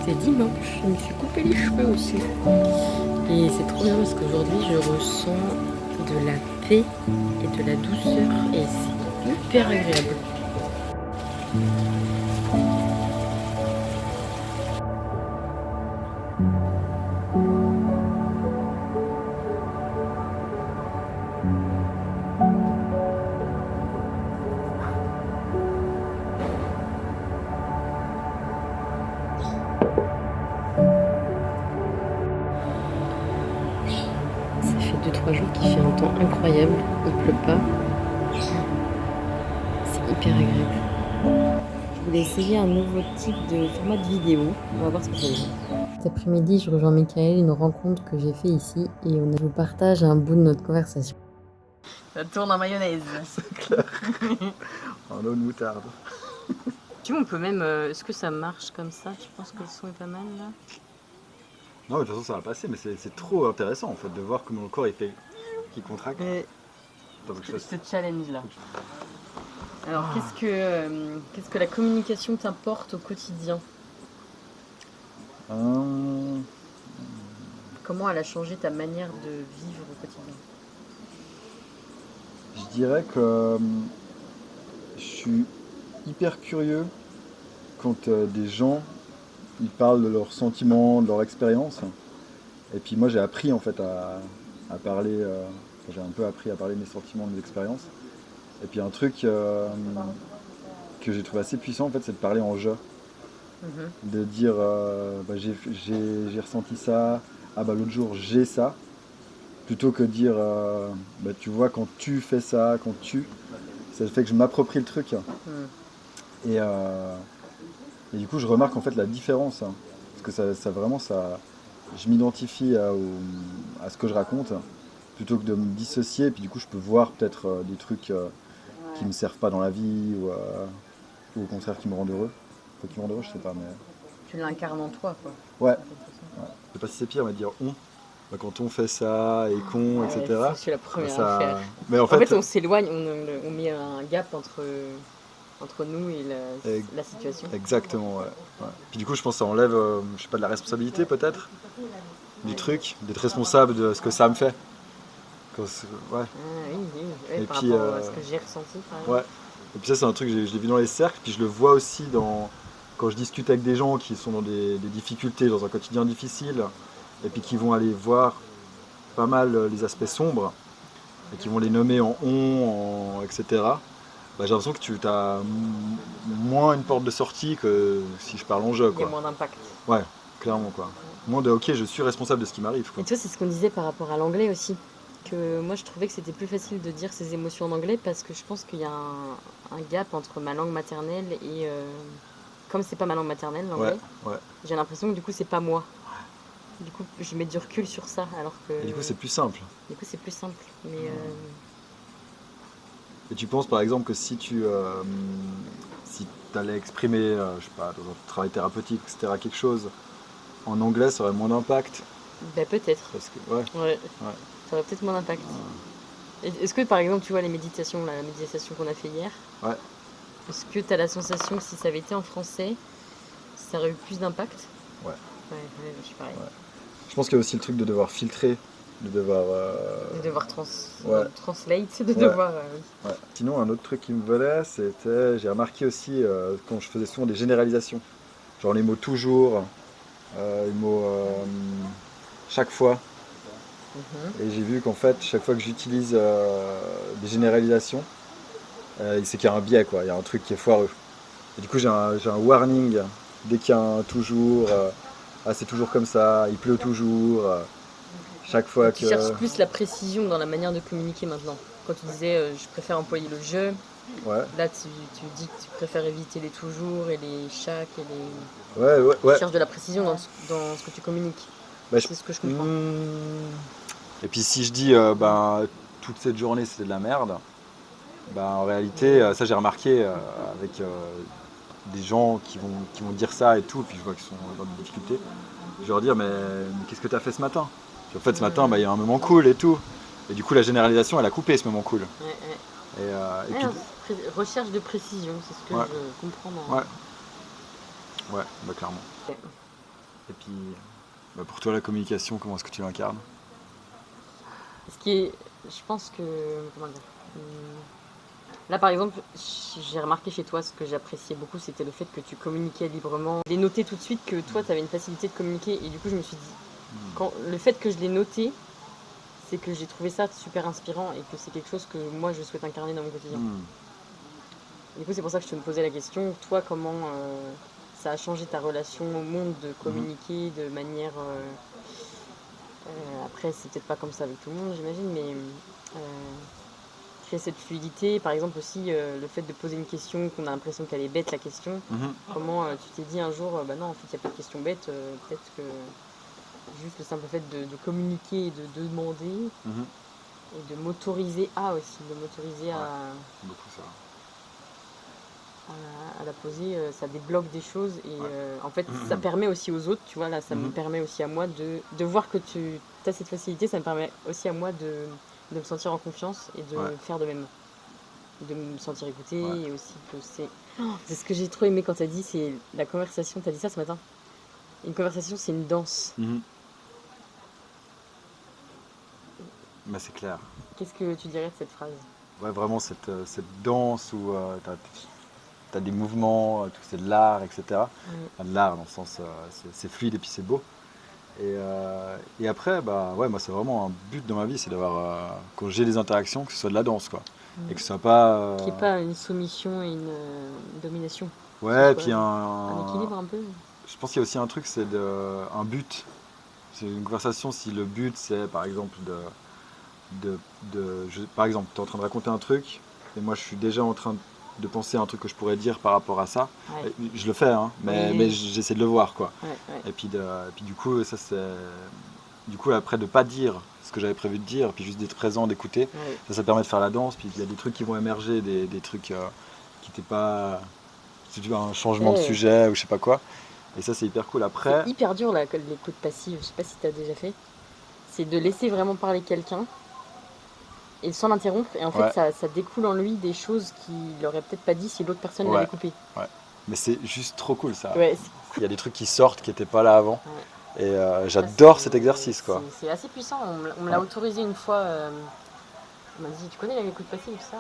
C'est dimanche, je me suis coupé les cheveux aussi. Et c'est trop bien parce qu'aujourd'hui je ressens de la paix et de la douceur et c'est hyper agréable. Ça fait 2-3 jours qu'il fait un temps incroyable, il pleut pas, c'est hyper agréable. Je voulais essayer un nouveau type de format de vidéo, on va voir ce que ça donne. Cet après-midi, je rejoins Michael, une rencontre que j'ai fait ici et je vous partage un bout de notre conversation. Ça tourne en mayonnaise. C'est clair. En eau de moutarde. Tu vois, on peut même... est-ce que ça marche comme ça? Je pense que le son est pas mal là. Non, mais de toute façon, ça va passer, mais c'est trop intéressant en fait de voir comment le corps il fait, qui contracte. Attends, Je te challenge là. Alors, qu'est-ce que la communication t'apporte au quotidien? Comment elle a changé ta manière de vivre au quotidien? Je dirais que je suis hyper curieux quand des gens ils parlent de leurs sentiments, de leur expérience. Et puis moi j'ai appris en fait à parler, j'ai un peu appris à parler de mes sentiments, de mes expériences. Et puis un truc que j'ai trouvé assez puissant en fait, c'est de parler en jeu. De dire bah, j'ai ressenti ça, ah bah l'autre jour j'ai ça, plutôt que de dire bah, tu vois quand tu fais ça, ça fait que je m'approprie le truc. Et, et du coup je remarque en fait la différence, hein. Parce que ça vraiment ça, je m'identifie à ce que je raconte plutôt que de me dissocier, et puis du coup je peux voir peut-être des trucs qui me servent pas dans la vie ou au contraire qui me rendent heureux. Enfin, qui me rendent heureux je sais pas mais. Tu l'incarnes en toi, quoi. Ouais. Je sais pas si c'est pire, on va dire on. Bah, quand on fait ça, et con, Ouais, etc. je suis la première ça... à faire. Mais En fait, on s'éloigne, on met un gap entre nous et la situation. Exactement, ouais. Ouais. Puis du coup, je pense que ça enlève, je sais pas, de la responsabilité peut-être du truc, d'être responsable de ce que ça me fait. Ouais. Ah, oui, Et par puis, rapport à ce que j'ai ressenti, par exemple. ouais. Et puis ça, c'est un truc, je l'ai vu dans les cercles, puis je le vois aussi quand je discute avec des gens qui sont dans des difficultés, dans un quotidien difficile, et puis qui vont aller voir pas mal les aspects sombres, et qui vont les nommer en on, etc. Bah, j'ai l'impression que tu as moins une porte de sortie que si je parle en jeu. Il y a moins d'impact. Ouais, clairement quoi. Moins de ok, je suis responsable de ce qui m'arrive. Et tu vois, c'est ce qu'on disait par rapport à l'anglais aussi. Que moi, je trouvais que c'était plus facile de dire ses émotions en anglais parce que je pense qu'il y a un gap entre ma langue maternelle et... comme c'est pas ma langue maternelle, l'anglais, ouais. J'ai l'impression que du coup, c'est pas moi. Du coup, je mets du recul sur ça, alors que... Et du coup, c'est plus simple. Du coup, c'est plus simple. Mais Et tu penses par exemple que si tu allais exprimer, je sais pas, dans un travail thérapeutique, etc., quelque chose en anglais, ça aurait moins d'impact? bah, peut-être. Parce que, Ouais. Ça aurait peut-être moins d'impact. Est-ce que par exemple, tu vois les méditations, la méditation qu'on a fait hier, ouais. est-ce que tu as la sensation que si ça avait été en français, ça aurait eu plus d'impact? Ouais. Ouais, je suis pareil. Ouais. Je pense qu'il y a aussi le truc de devoir filtrer, de devoir... De devoir translate, de Ouais. devoir... Ouais. Sinon, un autre truc qui me volait, c'était, j'ai remarqué aussi quand je faisais souvent des généralisations, genre les mots toujours, les mots chaque fois. Et j'ai vu qu'en fait, chaque fois que j'utilise des généralisations, c'est qu'il y a un biais, quoi. Il y a un truc qui est foireux. Et du coup, j'ai un warning dès qu'il y a un toujours. Ah, c'est toujours comme ça, il pleut toujours. Chaque fois Donc, que. tu cherches plus la précision dans la manière de communiquer maintenant. Quand tu disais je préfère employer le je, là tu dis que tu préfères éviter les toujours et les chaque et les... Ouais. Tu cherches de la précision dans ce que tu communiques. Bah, c'est ce que je comprends. Et puis si je dis toute cette journée c'était de la merde, en réalité, ça j'ai remarqué avec des gens qui vont dire ça et tout, et puis je vois qu'ils sont dans des difficultés. Je vais leur dire, mais qu'est-ce que tu as fait ce matin? Puis en fait, ce matin, il y a un moment cool et tout. Et du coup, la généralisation, elle a coupé ce moment cool. Et Ouais, puis, recherche de précision, c'est ce que ouais, je comprends dans... ouais, ouais, clairement. Ouais. Et puis, pour toi, la communication, comment est-ce que tu l'incarnes? Ce qui est... Je pense que... Comment dire Là, par exemple, j'ai remarqué chez toi, ce que j'appréciais beaucoup, c'était le fait que tu communiquais librement. J'ai noté tout de suite que toi, tu avais une facilité de communiquer. Et du coup, je me suis dit, le fait que je l'ai noté, c'est que j'ai trouvé ça super inspirant et que c'est quelque chose que moi, je souhaite incarner dans mon quotidien. Du coup, c'est pour ça que je te posais la question. Toi, comment ça a changé ta relation au monde de communiquer de manière... après, c'est peut-être pas comme ça avec tout le monde, j'imagine, mais créer cette fluidité. Par exemple aussi, le fait de poser une question, qu'on a l'impression qu'elle est bête, la question. Comment tu t'es dit un jour, bah non, en fait, il n'y a pas de question bête. Peut-être que juste le simple fait de communiquer et de demander et de m'autoriser à aussi, de m'autoriser Beaucoup ça. à la poser, ça débloque des choses et en fait ça permet aussi aux autres, tu vois, là ça me permet aussi à moi de voir que tu as cette facilité, ça me permet aussi à moi de me sentir en confiance et de faire de même, de me sentir écoutée et aussi que c'est ce que j'ai trop aimé quand tu as dit, c'est la conversation, tu as dit ça ce matin, une conversation c'est une danse. Bah, c'est clair. Qu'est-ce que tu dirais de cette phrase? Ouais, vraiment cette danse où t'as des mouvements, tout c'est de l'art, etc. Enfin, de l'art dans le sens, c'est fluide et puis c'est beau. Et après, moi c'est vraiment un but dans ma vie, c'est d'avoir, quand j'ai des interactions, que ce soit de la danse, quoi. Et que ce soit pas... Qu'il n'y ait pas une soumission et une domination. Ouais, et Soit puis un équilibre un peu. je pense qu'il y a aussi un truc, c'est un but. C'est une conversation, si le but c'est par exemple par exemple, tu es en train de raconter un truc, et moi je suis déjà en train de penser à un truc que je pourrais dire par rapport à ça. Ouais. Je le fais, hein, mais j'essaie de le voir, quoi. Ouais. Et puis du coup, ça c'est... Du coup, après, de pas dire ce que j'avais prévu de dire, puis juste d'être présent, d'écouter, ça permet de faire la danse, puis il y a des trucs qui vont émerger, des trucs qui n'étaient pas... Si tu veux, un changement de sujet ou je sais pas quoi. Et ça, c'est hyper cool. Après... C'est hyper dur, l'écoute passive, je sais pas si tu as déjà fait. C'est de laisser vraiment parler quelqu'un et sans l'interrompre, et en fait ça découle en lui des choses qu'il aurait peut-être pas dit si l'autre personne l'avait coupé. Ouais. Mais c'est juste trop cool, ça. Ouais, il y a des trucs qui sortent qui n'étaient pas là avant. Et j'adore cet exercice, quoi. C'est assez puissant, on me l'a autorisé une fois. On m'a dit, tu connais l'écoute passive, ça?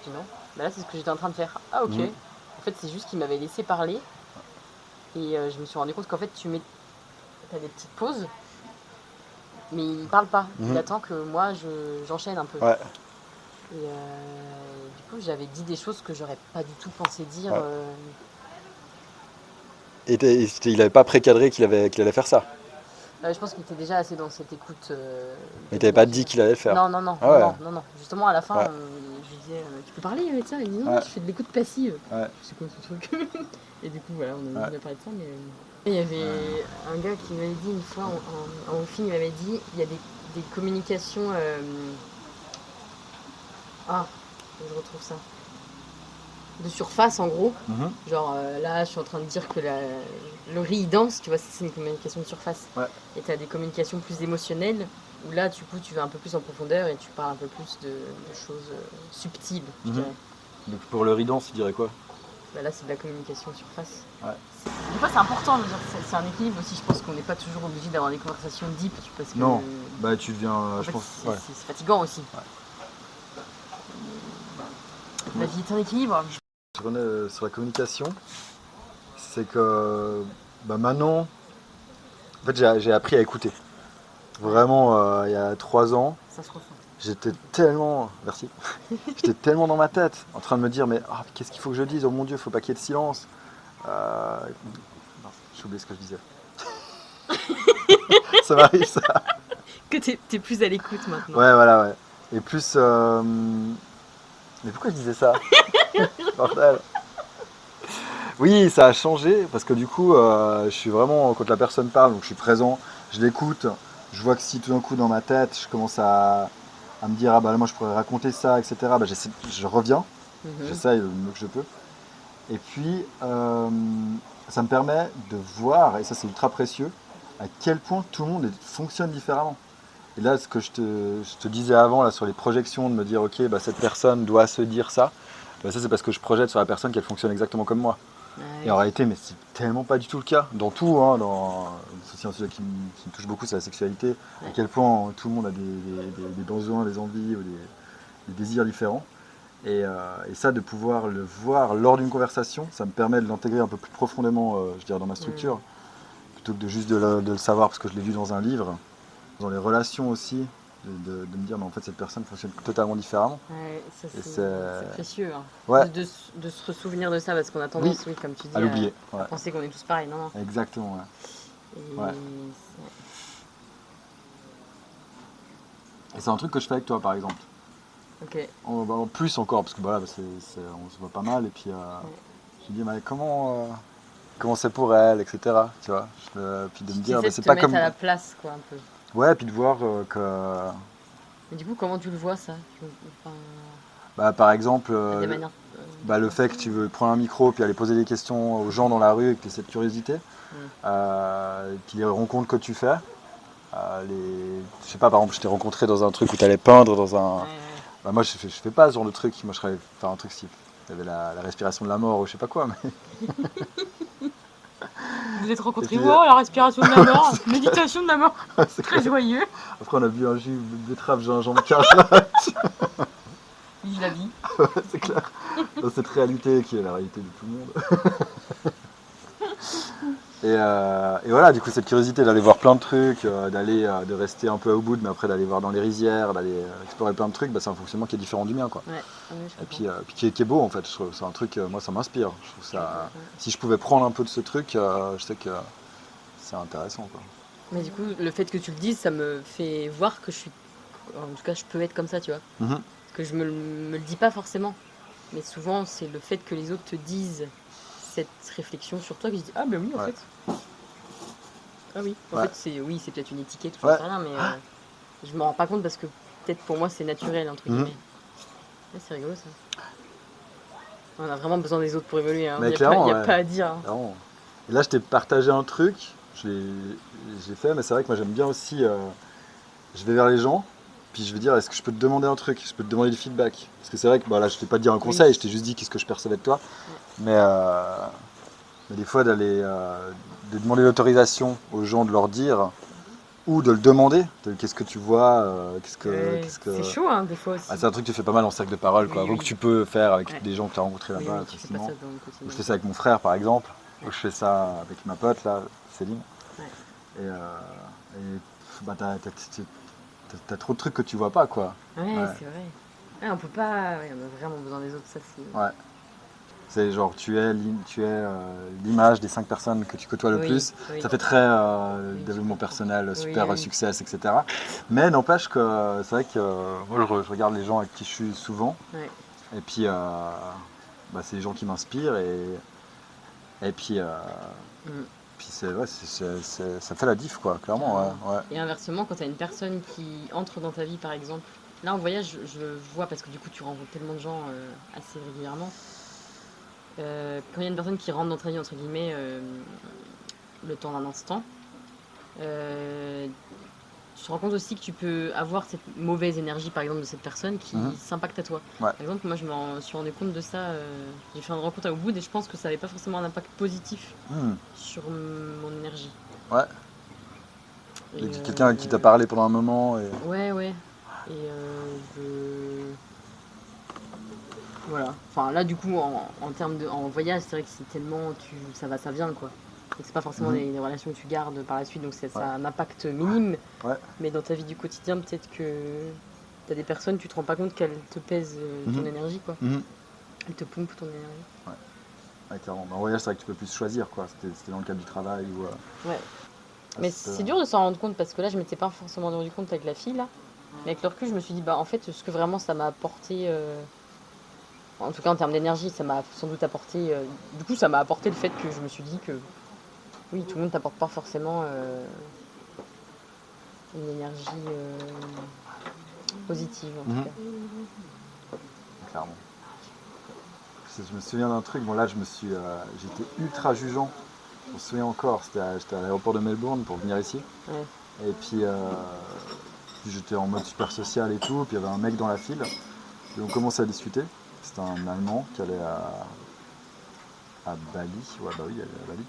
Je dis non. Bah là c'est ce que j'étais en train de faire. Ah ok. En fait c'est juste qu'il m'avait laissé parler. Et je me suis rendu compte qu'en fait t'as des petites pauses, mais il parle pas. Il attend que moi j'enchaîne un peu. Et du coup j'avais dit des choses que j'aurais pas du tout pensé dire. Et il avait pas précadré qu'il allait faire ça? Je pense qu'il était déjà assez dans cette écoute. Mais t'avais pas dit qu'il allait le faire? Non. Justement à la fin, je lui disais, tu peux parler avec ça? Il me dit non, je fais de l'écoute passive. C'est quoi ce truc? Et du coup voilà, on a parlé de ça, mais... Il y avait un gars qui m'avait dit une fois, en film, il m'avait dit, il y a des communications... je retrouve ça. De surface, en gros. Genre, là, je suis en train de dire que le riz il danse, tu vois, c'est une communication de surface. Et tu as des communications plus émotionnelles, où là, du coup, tu vas un peu plus en profondeur et tu parles un peu plus de choses subtiles, je dirais. Donc pour le riz danse, tu dirais quoi? Là, c'est de la communication surface. Des fois, c'est important, c'est un équilibre aussi. Je pense qu'on n'est pas toujours obligé d'avoir des conversations deep. Parce que, non, tu deviens, je pense... C'est fatigant aussi. La vie est un équilibre. Sur la communication, c'est que maintenant, en fait, j'ai appris à écouter. Vraiment, il y a 3 ans, ça se ressent. J'étais tellement dans ma tête, en train de me dire, mais qu'est-ce qu'il faut que je dise? Oh mon Dieu, faut pas qu'il y ait de silence. Non, j'ai oublié ce que je disais. Ça m'arrive, ça. Que t'es plus à l'écoute maintenant. Ouais, voilà. Et plus... Mais pourquoi je disais ça? Bordel. Oui, ça a changé, parce que du coup, je suis vraiment, quand la personne parle, donc je suis présent, je l'écoute, je vois que si tout d'un coup dans ma tête, je commence à me dire, moi je pourrais raconter ça, etc., je reviens, j'essaye le mieux que je peux. Et puis, ça me permet de voir, et ça c'est ultra précieux, à quel point tout le monde fonctionne différemment. Et là, ce que je te disais avant, là, sur les projections, de me dire, ok, bah, cette personne doit se dire ça, bah, ça c'est parce que je projette sur la personne qu'elle fonctionne exactement comme moi. Et en réalité, mais c'est tellement pas du tout le cas. Dans tout, hein, c'est aussi un sujet qui me touche beaucoup, c'est la sexualité. À quel point tout le monde a des besoins, des envies ou des désirs différents. Et ça, de pouvoir le voir lors d'une conversation, ça me permet de l'intégrer un peu plus profondément, je dirais, dans ma structure, plutôt que de juste de le savoir parce que je l'ai lu dans un livre, dans les relations aussi, de me dire, mais en fait, cette personne fonctionne totalement différemment. Ouais, ça Et c'est précieux. Hein. Ouais. De se ressouvenir de ça, parce qu'on a tendance, oui, comme tu dis, à l'oublier. à penser qu'on est tous pareils. Non, non. Exactement, ouais. Et c'est un truc que je fais avec toi, par exemple. Ok. En plus encore, parce que voilà, on se voit pas mal, et puis je me dis, mais comment c'est pour elle, etc. Tu vois, puis de me dire, c'est pas comme à la place, quoi, un peu. Ouais, puis de voir que. Mais du coup, comment tu le vois, ça? Bah, par exemple, des manières, le fait que tu veux prendre un micro puis aller poser des questions aux gens dans la rue et que tu aies cette curiosité, puis les rencontres que tu fais. Je sais pas, par exemple, je t'ai rencontré dans un truc où tu allais peindre dans un. Bah, moi, je fais pas ce genre de truc. Moi, je serais faire un truc si il y avait la respiration de la mort ou je sais pas quoi. Mais... Vous êtes rencontrés où? La respiration de la mort, méditation de la mort. C'est très joyeux. Après, on a bu un jus de betterave gingembre cache là. Vive la vie. C'est clair. Dans cette réalité qui est la réalité de tout le monde. Et voilà, du coup, cette curiosité d'aller voir plein de trucs, de rester un peu au bout, mais après d'aller voir dans les rizières, d'aller explorer plein de trucs, bah, c'est un fonctionnement qui est différent du mien, quoi. Ouais, et puis qui est beau, en fait. Je trouve c'est un truc, moi, ça m'inspire. Je trouve ça. Si je pouvais prendre un peu de ce truc, je sais que c'est intéressant, quoi. Mais du coup, le fait que tu le dises, ça me fait voir que en tout cas, je peux être comme ça, tu vois. Parce que je me le dis pas forcément. Mais souvent, c'est le fait que les autres te disent cette réflexion sur toi que je dis, ah ben oui, en fait. Ah oui, en fait, c'est peut-être une étiquette, je sais rien, mais je me rends pas compte parce que peut-être pour moi, c'est naturel, entre guillemets. Ouais, c'est rigolo, ça. On a vraiment besoin des autres pour évoluer, hein. Il n'y a pas à dire. Hein. Et là, je t'ai partagé un truc, j'ai fait, mais c'est vrai que moi, j'aime bien aussi, je vais vers les gens, puis je vais dire, est-ce que je peux te demander un truc? Je peux te demander du feedback. Parce que c'est vrai que là, je t'ai pas dit un conseil, je t'ai juste dit qu'est-ce que je percevais de toi. Mais des fois, de demander l'autorisation aux gens de leur dire, ou de le demander, qu'est-ce que tu vois, c'est chaud, hein, des fois aussi. C'est un truc que tu fais pas mal en cercle de parole, quoi. Donc tu peux faire avec des gens que tu as rencontrés là-bas. Tu fais pas ça dans le quotidien. Je fais ça avec mon frère, par exemple. Ou je fais ça avec ma pote, là, Céline. Et t'as trop de trucs que tu vois pas, quoi. Ouais. C'est vrai. On peut pas. On a vraiment besoin des autres, ça c'est. Ouais. C'est genre, tu es l'image des 5 personnes que tu côtoies le plus. Ça fait très développement personnel, super succès, etc. Mais n'empêche que c'est vrai que moi je regarde les gens avec qui je suis souvent. Et puis c'est les gens qui m'inspirent. Et puis ça fait la diff, quoi, clairement. Ouais. Et inversement, quand tu as une personne qui entre dans ta vie, par exemple, là en voyage, je vois parce que du coup tu rencontres tellement de gens assez régulièrement. Quand il y a une personne qui rentre dans ta vie, entre guillemets, le temps d'un instant, tu te rends compte aussi que tu peux avoir cette mauvaise énergie, par exemple, de cette personne qui s'impacte à toi. Par exemple, moi, je me suis rendu compte de ça. J'ai fait une rencontre à Ubud et je pense que ça n'avait pas forcément un impact positif sur mon énergie. Ouais. Et quelqu'un qui t'a parlé pendant un moment. Ouais. Et voilà. Enfin, là, du coup, en termes en voyage, c'est vrai que c'est tellement. Ça va, ça vient, quoi. Donc, c'est pas forcément des relations que tu gardes par la suite, donc ça a un impact minime. Mais dans ta vie du quotidien, peut-être que t'as des personnes, tu te rends pas compte qu'elles te pèsent ton énergie, quoi. Elles te pompent ton énergie. Ouais, clairement. En voyage, c'est vrai que tu peux plus choisir, quoi. C'était dans le cadre du travail ou. Mais c'est dur de s'en rendre compte parce que là, je m'étais pas forcément rendu compte avec la fille, là. Mais avec le recul, je me suis dit, en fait, ce que vraiment ça m'a apporté. En tout cas, en termes d'énergie, ça m'a sans doute apporté. Du coup, ça m'a apporté le fait que je me suis dit que. Oui, tout le monde t'apporte pas forcément une énergie positive, en tout cas. Clairement. Je me souviens d'un truc, j'étais ultra jugeant Je me souviens encore, j'étais à l'aéroport de Melbourne pour venir ici. Ouais. Et puis j'étais en mode super social et tout, puis il y avait un mec dans la file. Et on commençait à discuter. C'était un Allemand qui allait à Bali. Ouais, bah oui, il allait à Bali.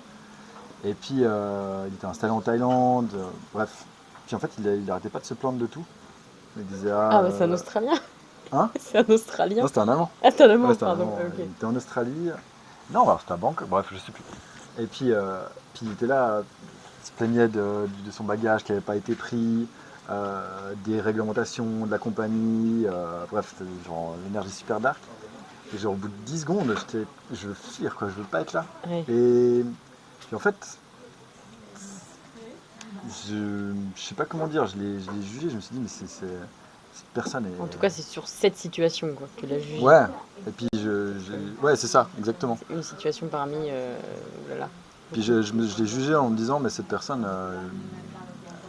Et puis il était installé en Thaïlande, bref. Puis en fait, il arrêtait pas de se plaindre de tout. Il disait Ah, bah c'est un Australien. Hein? C'est un Australien. Non, c'était un Allemand. Ah, c'est un Ouais, Allemand, c'était un pardon. Allemand. Ok. Il était en Australie. Non, alors c'était à Bangkok, bref, je sais plus. Et puis il était là, il se plaignait de son bagage qui n'avait pas été pris, des réglementations de la compagnie, bref, c'était genre l'énergie super dark. Et genre au bout de 10 secondes, je veux fuir, quoi, je veux pas être là. Ouais. Et puis en fait, je sais pas comment dire, je l'ai jugé, je me suis dit, mais cette personne est. En tout cas, c'est sur cette situation quoi, que tu l'as jugé. Ouais, et puis ouais, c'est ça, exactement. C'est une situation parmi. Voilà. Puis je l'ai jugé en me disant, mais cette personne,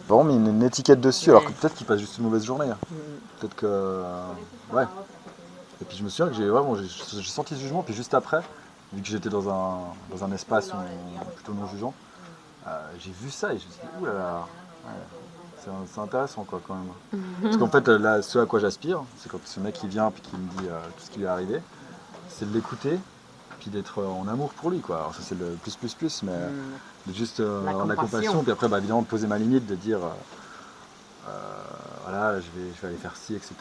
vraiment mis une étiquette dessus, Ouais. alors que peut-être qu'il passe juste une mauvaise journée. Peut-être que. Ouais. Et puis je me souviens que j'ai senti ce jugement, puis juste après, vu que j'étais dans un espace plutôt non jugeant, j'ai vu ça et je me suis dit, oulala, ouais, c'est intéressant quoi quand même. Parce qu'en fait, là, ce à quoi j'aspire, c'est quand ce mec il vient et qui me dit tout ce qui lui est arrivé, c'est de l'écouter, puis d'être en amour pour lui quoi. Alors ça c'est le plus, mais de juste avoir de la compassion, puis après bah, évidemment de poser ma limite, de dire voilà, je vais aller faire ci, etc.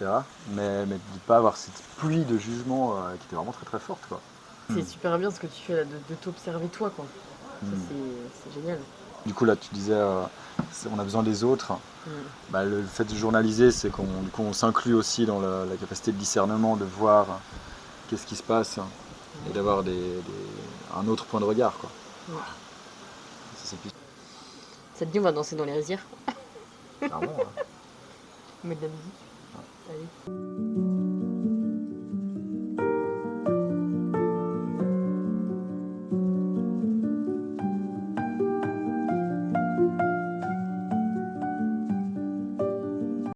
Mais de ne pas avoir cette pluie de jugement qui était vraiment très très forte quoi. C'est super bien ce que tu fais là, de t'observer toi quoi. Ça, c'est génial. Du coup là tu disais on a besoin des autres. Bah, le fait de journaliser c'est qu'on s'inclut aussi dans la capacité de discernement, de voir qu'est-ce qui se passe et d'avoir un autre point de regard quoi. Ça te dit on va danser dans les rizières? Clairement, On met de la musique. Allez.